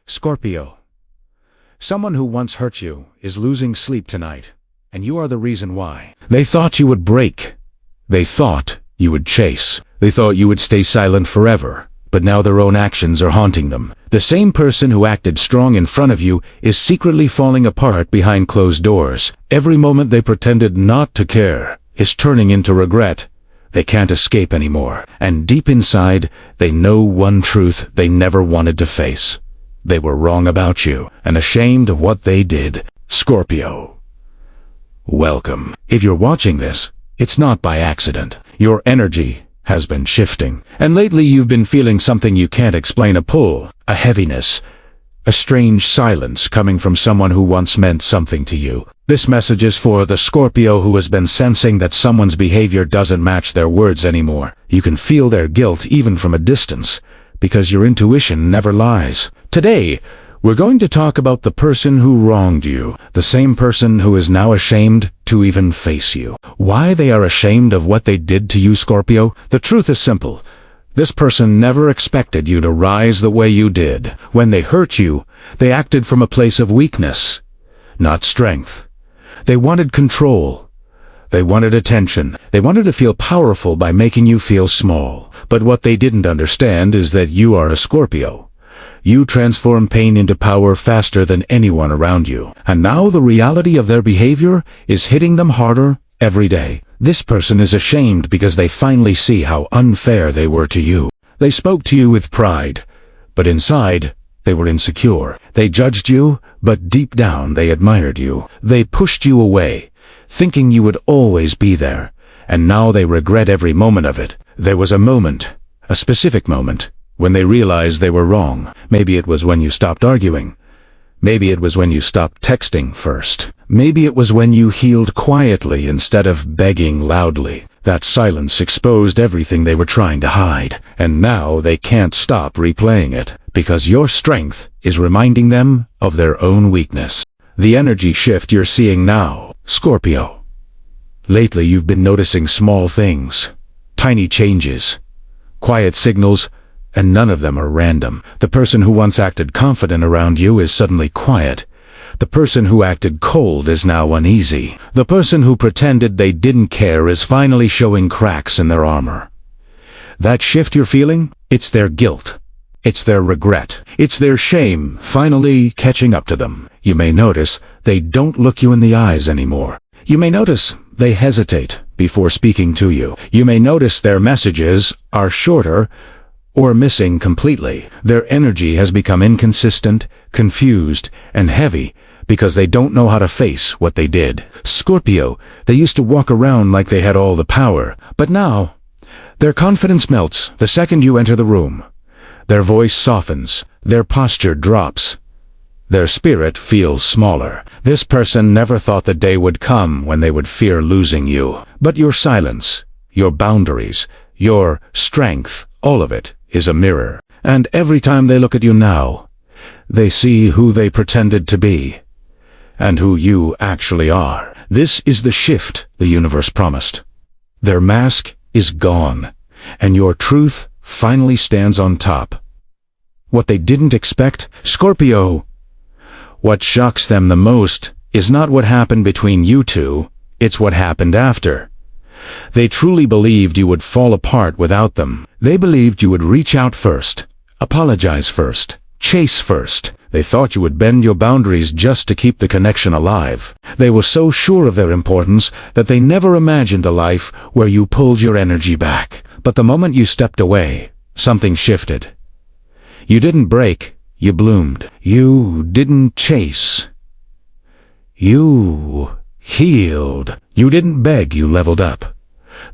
Scorpio. Someone who once hurt you is losing sleep tonight, and you are the reason why. They thought you would break. They thought you would chase. They thought you would stay silent forever, but now their own actions are haunting them. The same person who acted strong in front of you is secretly falling apart behind closed doors. Every moment they pretended not to care is turning into regret. They can't escape anymore, and deep inside, they know one truth they never wanted to face. They were wrong about you, and ashamed of what they did. Scorpio. Welcome. If you're watching this, it's not by accident. Your energy has been shifting, and lately you've been feeling something you can't explain, a pull, a heaviness, a strange silence coming from someone who once meant something to you. This message is for the Scorpio who has been sensing that someone's behavior doesn't match their words anymore. You can feel their guilt even from a distance, because your intuition never lies. Today, we're going to talk about the person who wronged you, the same person who is now ashamed to even face you. Why they are ashamed of what they did to you, Scorpio? The truth is simple. This person never expected you to rise the way you did. When they hurt you, they acted from a place of weakness, not strength. They wanted control. They wanted attention. They wanted to feel powerful by making you feel small. But what they didn't understand is that you are a Scorpio. You transform pain into power faster than anyone around you. And now the reality of their behavior is hitting them harder every day. This person is ashamed because they finally see how unfair they were to you. They spoke to you with pride, but inside, they were insecure. They judged you, but deep down they admired you. They pushed you away, thinking you would always be there, and now they regret every moment of it. There was a moment, a specific moment, when they realized they were wrong. Maybe it was when you stopped arguing. Maybe it was when you stopped texting first. Maybe it was when you healed quietly instead of begging loudly. That silence exposed everything they were trying to hide, and now they can't stop replaying it, because your strength is reminding them of their own weakness. The energy shift you're seeing now, Scorpio. Lately you've been noticing small things, tiny changes, quiet signals, and none of them are random. The person who once acted confident around you is suddenly quiet. The person who acted cold is now uneasy. The person who pretended they didn't care is finally showing cracks in their armor. That shift you're feeling, it's their guilt. It's their regret. It's their shame finally catching up to them. You may notice they don't look you in the eyes anymore. You may notice they hesitate before speaking to you. You may notice their messages are shorter or missing completely. Their energy has become inconsistent, confused, and heavy because they don't know how to face what they did. Scorpio, they used to walk around like they had all the power, but now their confidence melts the second you enter the room. Their voice softens, their posture drops, their spirit feels smaller. This person never thought the day would come when they would fear losing you. But your silence, your boundaries, your strength, all of it is a mirror. And every time they look at you now, they see who they pretended to be and who you actually are. This is the shift the universe promised. Their mask is gone, and your truth finally stands on top. What they didn't expect, Scorpio, what shocks them the most is not what happened between you two, it's what happened after. They truly believed you would fall apart without them. They believed you would reach out first, apologize first, chase first. They thought you would bend your boundaries just to keep the connection alive. They were so sure of their importance that they never imagined a life where you pulled your energy back. But the moment you stepped away, something shifted. You didn't break, you bloomed. You didn't chase. You healed. You didn't beg, you leveled up.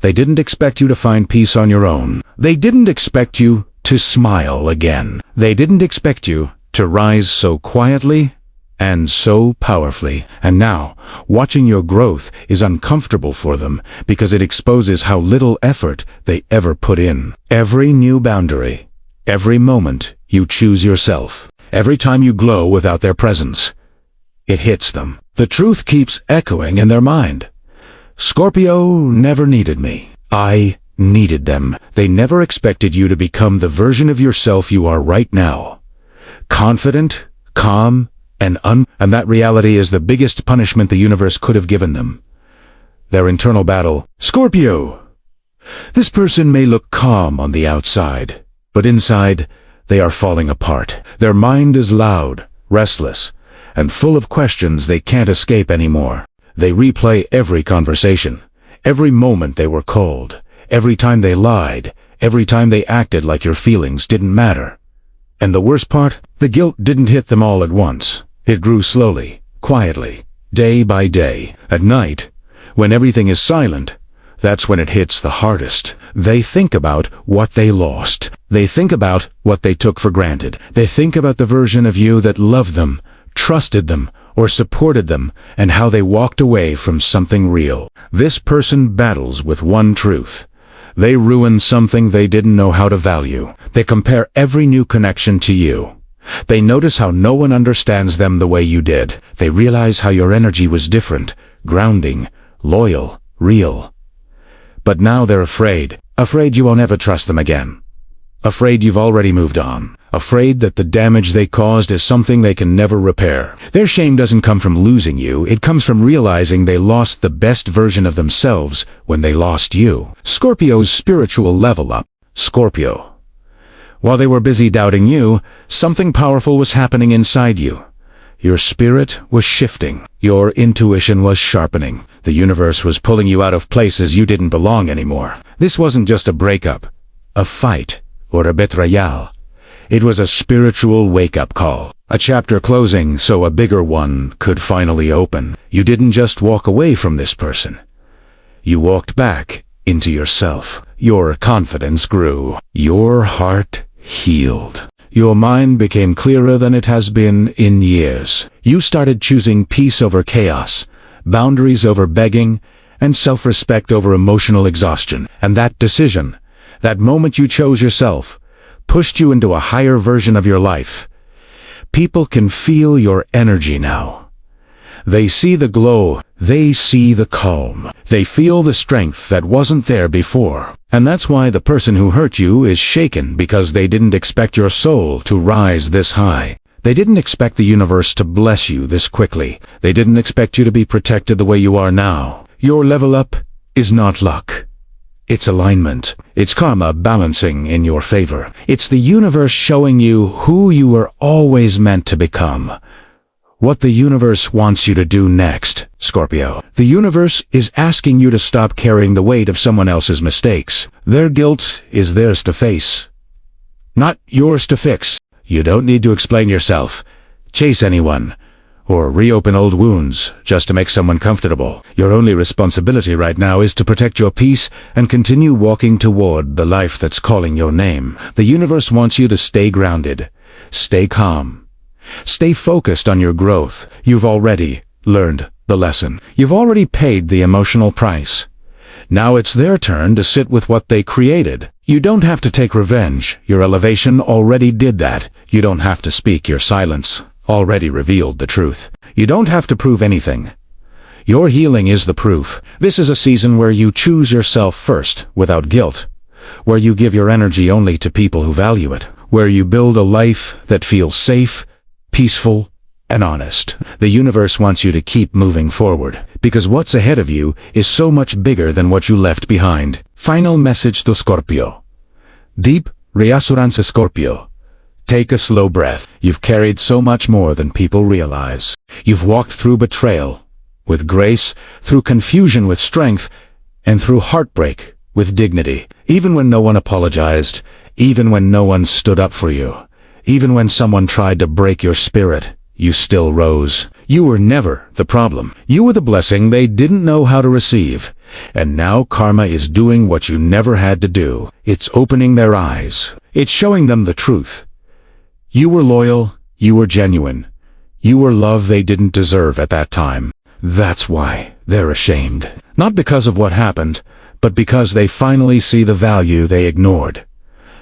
They didn't expect you to find peace on your own. They didn't expect you to smile again. They didn't expect you to rise so quietly and so powerfully. And now, watching your growth is uncomfortable for them because it exposes how little effort they ever put in. Every new boundary, every moment you choose yourself, every time you glow without their presence, it hits them. The truth keeps echoing in their mind. Scorpio never needed me. I needed them. They never expected you to become the version of yourself you are right now. confident, calm, and that reality is the biggest punishment the universe could have given them. Their internal battle. Scorpio! This person may look calm on the outside, but inside, they are falling apart. Their mind is loud, restless, and full of questions they can't escape anymore. They replay every conversation, every moment they were cold, every time they lied, every time they acted like your feelings didn't matter. And the worst part? The guilt didn't hit them all at once. It grew slowly, quietly, day by day. At night, when everything is silent, that's when it hits the hardest. They think about what they lost. They think about what they took for granted. They think about the version of you that loved them, trusted them, or supported them, and how they walked away from something real. This person battles with one truth. They ruin something they didn't know how to value. They compare every new connection to you. They notice how no one understands them the way you did. They realize how your energy was different, grounding, loyal, real. But now they're afraid. Afraid you won't ever trust them again. Afraid you've already moved on. Afraid that the damage they caused is something they can never repair. Their shame doesn't come from losing you. It comes from realizing they lost the best version of themselves when they lost you. Scorpio's spiritual level up. Scorpio. While they were busy doubting you, something powerful was happening inside you. Your spirit was shifting. Your intuition was sharpening. The universe was pulling you out of places you didn't belong anymore. This wasn't just a breakup, a fight, or a betrayal. It was a spiritual wake-up call. A chapter closing so a bigger one could finally open. You didn't just walk away from this person. You walked back into yourself. Your confidence grew. Your heart healed. Your mind became clearer than it has been in years. You started choosing peace over chaos, boundaries over begging, and self-respect over emotional exhaustion. And that decision, that moment you chose yourself, pushed you into a higher version of your life. People can feel your energy now. They see the glow. They see the calm. They feel the strength that wasn't there before. And that's why the person who hurt you is shaken, because they didn't expect your soul to rise this high. They didn't expect the universe to bless you this quickly. They didn't expect you to be protected the way you are now. Your level up is not luck. It's alignment. It's karma balancing in your favor. It's the universe showing you who you were always meant to become. What the universe wants you to do next, Scorpio. The universe is asking you to stop carrying the weight of someone else's mistakes. Their guilt is theirs to face, not yours to fix. You don't need to explain yourself, chase anyone, or reopen old wounds just to make someone comfortable. Your only responsibility right now is to protect your peace and continue walking toward the life that's calling your name. The universe wants you to stay grounded, stay calm, stay focused on your growth. You've already learned the lesson. You've already paid the emotional price. Now it's their turn to sit with what they created. You don't have to take revenge. Your elevation already did that. You don't have to speak. Your silence already revealed the truth. You don't have to prove anything. Your healing is the proof. This is a season where you choose yourself first, without guilt, where you give your energy only to people who value it, where you build a life that feels safe, peaceful, and honest. The universe wants you to keep moving forward, because what's ahead of you is so much bigger than what you left behind. Final message to Scorpio. Deep reassurance, Scorpio. Take a slow breath. You've carried so much more than people realize. You've walked through betrayal with grace, through confusion with strength, and through heartbreak with dignity. Even when no one apologized, even when no one stood up for you, even when someone tried to break your spirit, you still rose. You were never the problem. You were the blessing they didn't know how to receive. And now karma is doing what you never had to do. It's opening their eyes. It's showing them the truth. You were loyal. You were genuine. You were love they didn't deserve at that time. That's why they're ashamed. Not because of what happened, but because they finally see the value they ignored.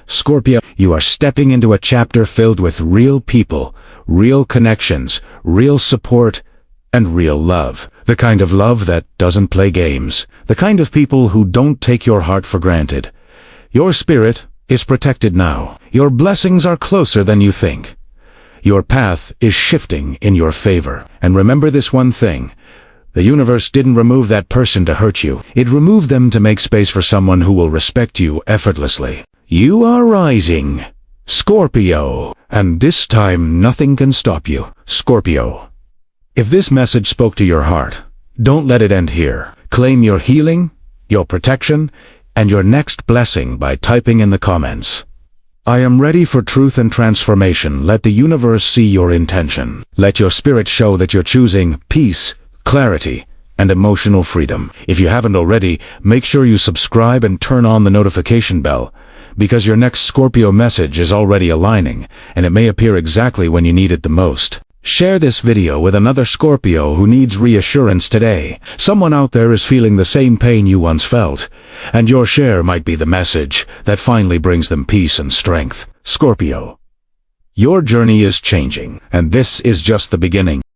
Scorpio, you are stepping into a chapter filled with real people, real connections, real support, and real love. The kind of love that doesn't play games. The kind of people who don't take your heart for granted. Your spirit is protected now. Your blessings are closer than you think. Your path is shifting in your favor. And remember this one thing. The universe didn't remove that person to hurt you. It removed them to make space for someone who will respect you effortlessly. You are rising, Scorpio. And this time nothing can stop you, Scorpio. If this message spoke to your heart, don't let it end here. Claim your healing, your protection, and your next blessing by typing in the comments. I am ready for truth and transformation. Let the universe see your intention. Let your spirit show that you're choosing peace, clarity, and emotional freedom. If you haven't already, make sure you subscribe and turn on the notification bell, because your next Scorpio message is already aligning, and it may appear exactly when you need it the most. Share this video with another Scorpio who needs reassurance today. Someone out there is feeling the same pain you once felt, and your share might be the message that finally brings them peace and strength. Scorpio, your journey is changing, and this is just the beginning.